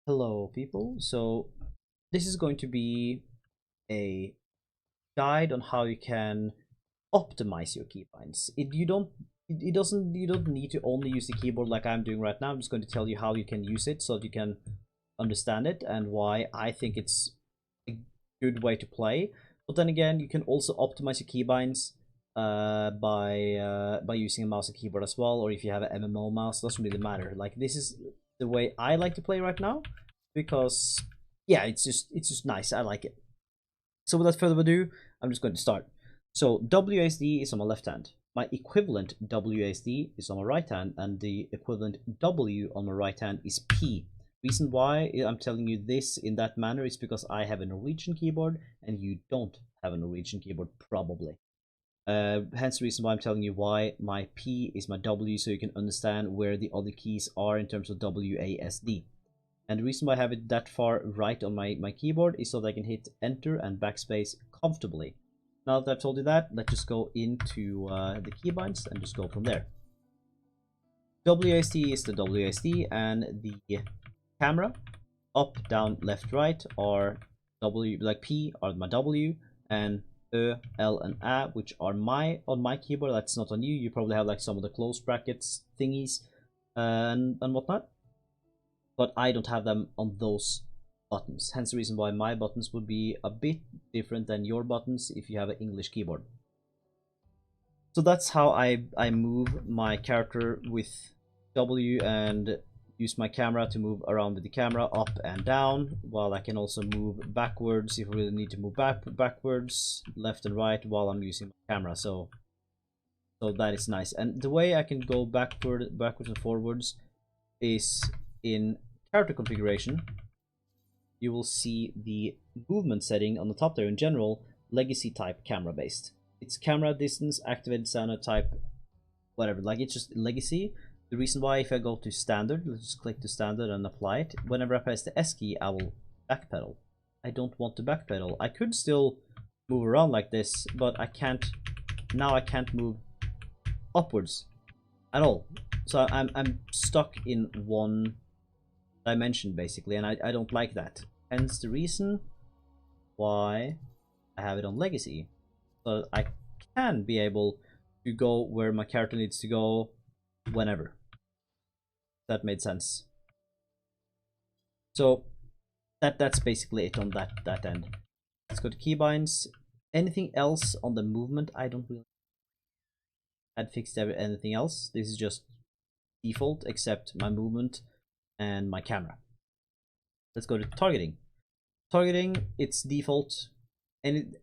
Hello people, so this is going to be a guide on how you can optimize your keybinds. You don't need to only use the keyboard like I'm doing right now. I'm just going to tell you how you can use it so that you can understand it and why I think it's a good way to play. But then again, you can also optimize your keybinds by using a mouse and keyboard as well, or if you have an MMO mouse, doesn't really matter. Like, this is the way I like to play right now because yeah, it's just nice. I like it. So without further ado, I'm just going to start. So WASD is on my left hand. My equivalent WASD is on my right hand, and the equivalent W on my right hand is P. Reason why I'm telling you this in that manner is because I have a Norwegian keyboard and you don't have a Norwegian keyboard probably. Hence the reason why I'm telling you why my P is my W, so you can understand where the other keys are in terms of WASD. And the reason why I have it that far right on my keyboard is so that I can hit enter and backspace comfortably. Now that I've told you that, let's just go into the keybinds and just go from there. WASD is the WASD, and the camera, up, down, left, right, are W, like P are my W, and Ö, L, and A, which are on my keyboard. That's not on you. You probably have like some of the close brackets thingies and whatnot, but I don't have them on those buttons. Hence the reason why my buttons would be a bit different than your buttons if you have an English keyboard. So that's how I move my character with W, and use my camera to move around with the camera up and down, while I can also move backwards if I really need to move backwards, left and right, while I'm using my camera. So that is nice. And the way I can go backwards and forwards is in character configuration. You will see the movement setting on the top there. In general, legacy type camera based. It's camera distance, activated standard type, whatever. Like, it's just legacy. The reason why, if I go to standard, let's just click to standard and apply it. Whenever I press the S key, I will backpedal. I don't want to backpedal. I could still move around like this, but I can't. Now I can't move upwards at all. So I'm stuck in one dimension basically, and I don't like that. Hence the reason why I have it on legacy, so I can be able to go where my character needs to go whenever. That made sense. So that's basically it on that end. Let's go to keybinds. Anything else on the movement, I don't really had fixed anything else. This is just default except my movement and my camera. Let's go to targeting. Targeting, it's default, and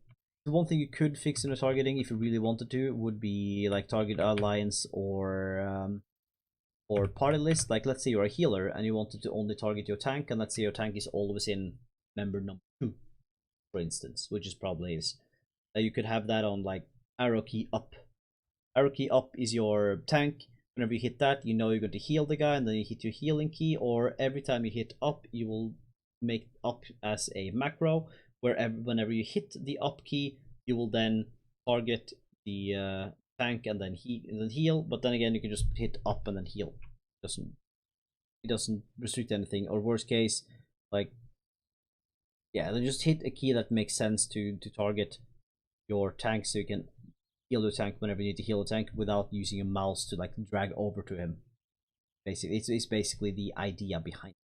the one thing you could fix in the targeting if you really wanted to would be like target alliance or party list. Like, let's say you're a healer and you wanted to only target your tank, and let's say your tank is always in member number 2, for instance, which is probably is. You could have that on like arrow key up. Arrow key up is your tank. Whenever you hit that, you know you're going to heal the guy, and then you hit your healing key, or every time you hit up, you will make up as a macro, whenever you hit the up key, you will then target the tank and then heal. But then again, you can just hit up and then heal. It doesn't restrict anything. Or worst case, like, yeah, then just hit a key that makes sense to target your tank, so you can heal the tank whenever you need to heal a tank without using a mouse to like drag over to him. Basically, it's basically the idea behind it.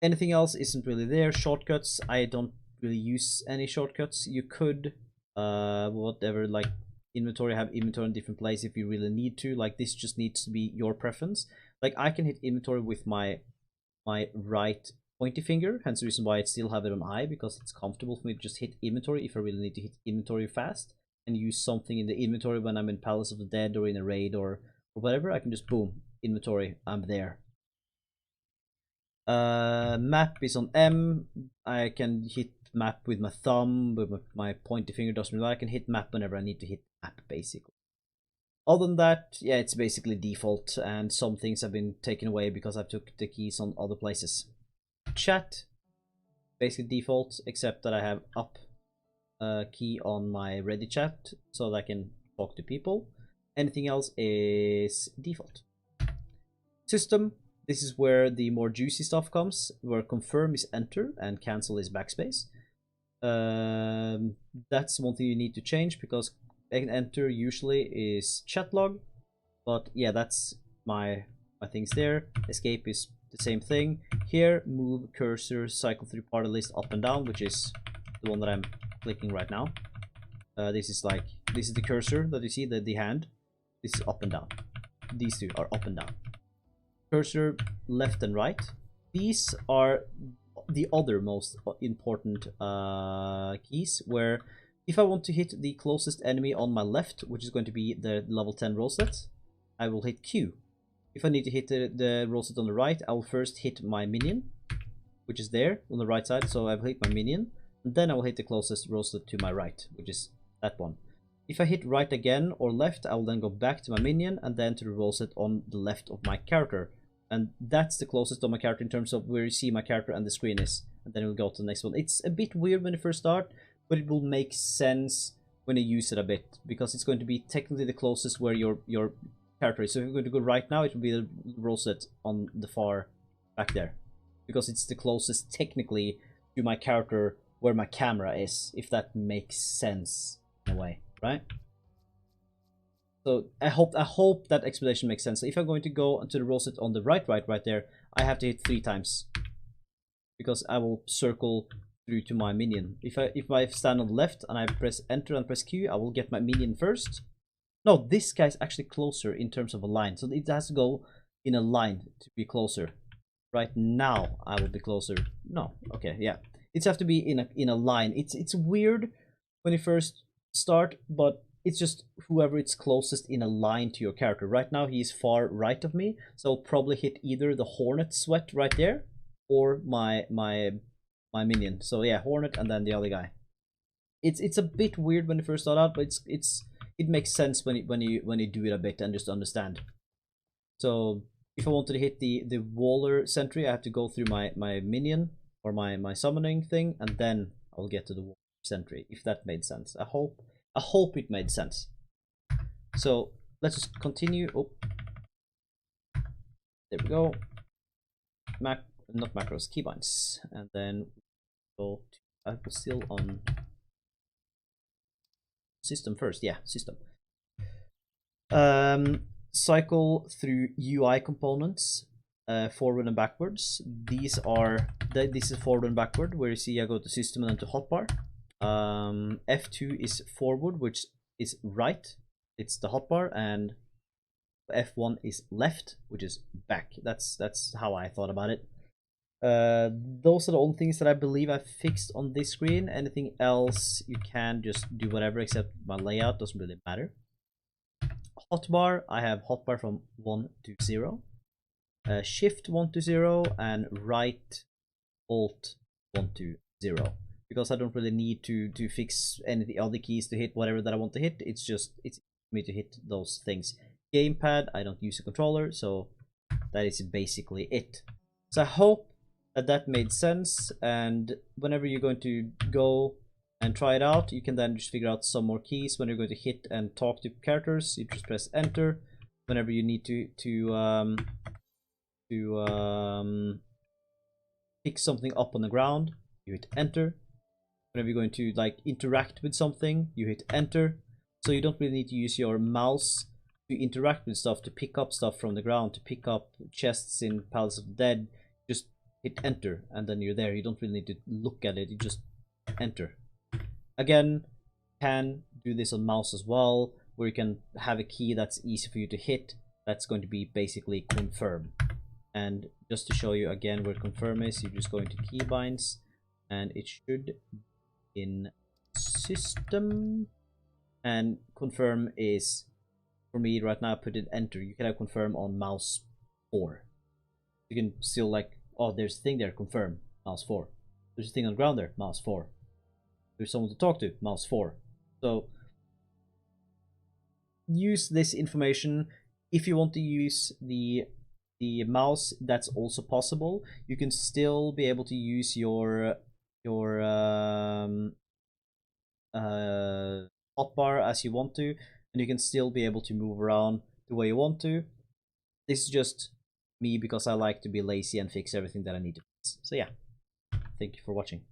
Anything else isn't really there. Shortcuts, I don't really use any shortcuts. You could whatever, like inventory, have inventory in different places if you really need to. Like, this just needs to be your preference. Like, I can hit inventory with my right pointy finger, hence the reason why I still have it on I, because it's comfortable for me to just hit inventory if I really need to hit inventory fast and use something in the inventory when I'm in Palace of the Dead or in a raid or whatever. I can just boom, inventory, I'm there. Map is on M. I can hit map with my thumb, with my pointy finger, doesn't really matter. I can hit map whenever I need to hit map, basically. Other than that, yeah, it's basically default, and some things have been taken away because I took the keys on other places. Chat, basically default, except that I have up key on my ready chat so that I can talk to people. Anything else is default. System, This is where the more juicy stuff comes, where confirm is enter and cancel is backspace. That's one thing you need to change, because enter usually is chat log, but yeah, that's my things there. Escape is the same thing. Here, move cursor, cycle through party list up and down, which is the one that I'm clicking right now. This is the cursor that you see, the hand. This is up and down. These two are up and down. Cursor left and right. These are the other most important keys, where if I want to hit the closest enemy on my left, which is going to be the level 10 roll set, I will hit Q. If I need to hit the roll set on the right, I will first hit my minion, which is there on the right side. So I will hit my minion, and then I will hit the closest roll set to my right, which is that one. If I hit right again or left, I will then go back to my minion and then to the roll set on the left of my character. And that's the closest on my character in terms of where you see my character and the screen is. And then we'll go to the next one. It's a bit weird when you first start, but it will make sense when you use it a bit, because it's going to be technically the closest where your character is. So if you're going to go right now, it will be the roll set on the far back there, because it's the closest technically to my character where my camera is, if that makes sense in a way, right? So I hope that explanation makes sense. So if I'm going to go to the roll set on the right there, I have to hit 3 times, because I will circle through to my minion. If I stand on the left and I press enter and press Q, I will get my minion first. No, this guy's actually closer in terms of a line, so it has to go in a line to be closer. Right now I will be closer. No, okay, yeah, it has to be in a line. It's weird when you first start, but it's just whoever it's closest in a line to your character. Right now he's far right of me, so I'll probably hit either the Hornet Sweat right there or my minion. So yeah, Hornet and then the other guy. It's a bit weird when you first start out, but it makes sense when you do it a bit and just understand. So if I wanted to hit the Waller Sentry, I have to go through my minion or my summoning thing, and then I'll get to the Waller Sentry, if that made sense. I hope it made sense. So let's just continue. Oh, there we go. Not macros, keybinds, and then go to, I was still on system first. Yeah, system. Cycle through UI components, forward and backwards. This is forward and backward, where you see I go to system and then to hotbar. F2 is forward, which is right, it's the hotbar, and F1 is left, which is back. That's how I thought about it. Those are the only things that I believe I fixed on this screen. Anything else, you can just do whatever, except my layout doesn't really matter. Hotbar, I have hotbar from 1 to 0, shift 1 to 0, and right alt 1 to 0. Because I don't really need to fix any of the other keys to hit whatever that I want to hit. It's me to hit those things. Gamepad, I don't use a controller, so that is basically it. So I hope that made sense, and whenever you're going to go and try it out, you can then just figure out some more keys. When you're going to hit and talk to characters, you just press enter. Whenever you need to pick something up on the ground, you hit enter. Whenever you're going to like interact with something, you hit enter. So you don't really need to use your mouse to interact with stuff, to pick up stuff from the ground, to pick up chests in Palace of the Dead. Just hit enter and then you're there. You don't really need to look at it, you just enter. Again, can do this on mouse as well, where you can have a key that's easy for you to hit. That's going to be basically confirm. And just to show you again where confirm is, you just go into keybinds, and it should in system, and confirm is, for me right now, I put in enter. You can have confirm on mouse 4. You can still like, oh, there's a thing there, confirm, mouse 4. There's a thing on the ground there, mouse 4. There's someone to talk to, mouse 4. So use this information. If you want to use the mouse, that's also possible. You can still be able to use your hotbar as you want to, and you can still be able to move around the way you want to. This is just me because I like to be lazy and fix everything that I need to fix. So yeah, thank you for watching.